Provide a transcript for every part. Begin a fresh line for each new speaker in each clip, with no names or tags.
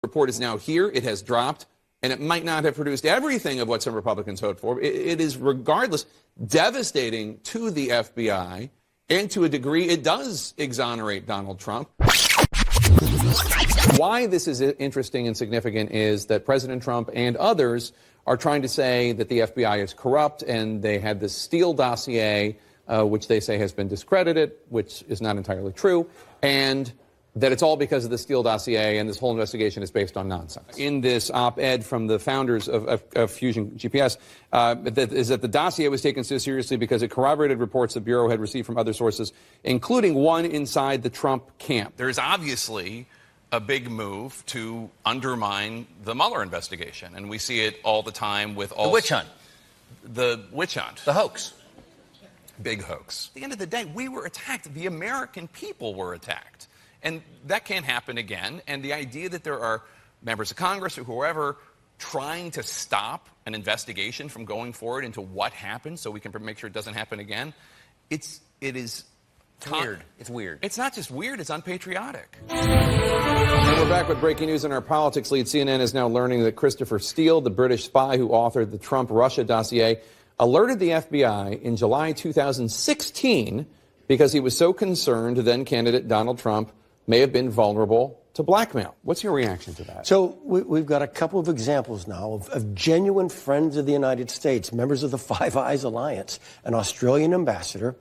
report is now here. It has dropped, and it might not have produced everything of what some Republicans hoped for. It is, regardless, devastating to the FBI, and to a degree, it does exonerate Donald Trump. Why this is interesting and significant is that President Trump and others are trying to say that the FBI is corrupt, and they had this Steele dossier, which they say has been discredited, which is not entirely true, and that it's all because of the Steele dossier, and this whole investigation is based on nonsense. In this op-ed from the founders of Fusion GPS, that the dossier was taken so seriously because it corroborated reports the Bureau had received from other sources, including one inside the Trump camp.
There's obviously a big move to undermine the Mueller investigation, and we see it all the time with all...
The witch hunt.
The witch hunt.
The hoax.
Big hoax. At the end of the day, we were attacked. The American people were attacked. And that can't happen again. And the idea that there are members of Congress or whoever trying to stop an investigation from going forward into what happened so we can make sure it doesn't happen again, it is
weird. It's weird.
It's not just weird, it's unpatriotic.
And we're back with breaking news in our politics lead. CNN is now learning that Christopher Steele, the British spy who authored the Trump-Russia dossier, alerted the FBI in July 2016 because he was so concerned then-candidate Donald Trump may have been vulnerable to blackmail. What's your reaction to that?
So we've got a couple of examples now of genuine friends of the United States, members of the Five Eyes Alliance, an Australian ambassador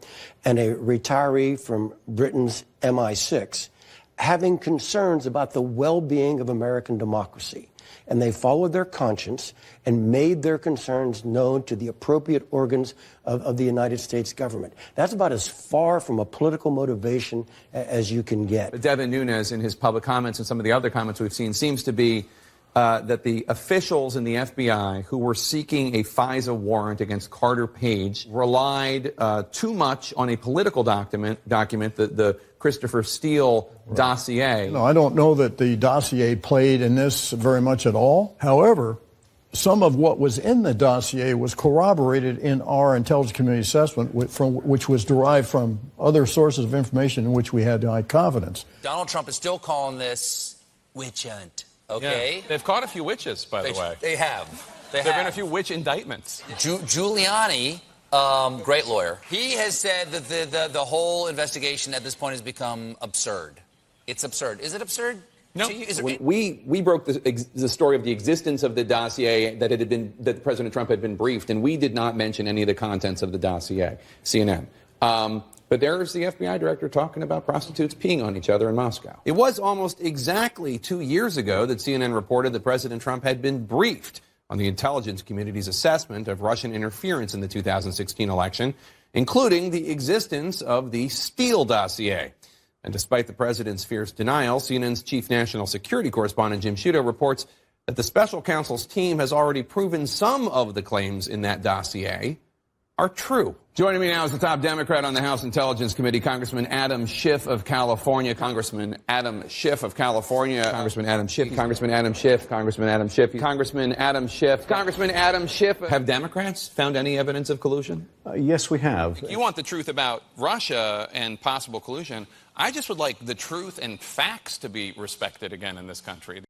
and a retiree from Britain's MI6, having concerns about the well-being of American democracy. And they followed their conscience and made their concerns known to the appropriate organs of the United States government. That's about as far from a political motivation as you can get.
But Devin Nunes, in his public comments and some of the other comments we've seen, seems to be that the officials in the FBI who were seeking a FISA warrant against Carter Page relied too much on a political document, the Christopher Steele dossier.
No, I don't know that the dossier played in this very much at all. However, some of what was in the dossier was corroborated in our intelligence community assessment, which was derived from other sources of information in which we had high confidence.
Donald Trump is still calling this witch hunt. Okay.
Yeah. They've caught a few witches, by the way.
They have.
There have been a few witch indictments.
Giuliani, great lawyer, he has said that the whole investigation at this point has become absurd. It's absurd. Is it absurd?
No. We broke the story of the existence of the dossier that President Trump had been briefed, and we did not mention any of the contents of the dossier, CNN. But there's the FBI director talking about prostitutes peeing on each other in Moscow. It was almost exactly 2 years ago that CNN reported that President Trump had been briefed on the intelligence community's assessment of Russian interference in the 2016 election, including the existence of the Steele dossier. And despite the president's fierce denial, CNN's chief national security correspondent Jim Sciutto reports that the special counsel's team has already proven some of the claims in that dossier are true. Joining me now is the top Democrat on the House Intelligence Committee, Congressman Adam Schiff of California. Congressman Adam Schiff of California. Congressman Adam Schiff. Congressman Adam Schiff. Congressman Adam Schiff. Congressman Adam Schiff. Congressman Adam Schiff. Have Democrats found any evidence of collusion?
Yes, we have.
You want the truth about Russia and possible collusion. I just would like the truth and facts to be respected again in this country.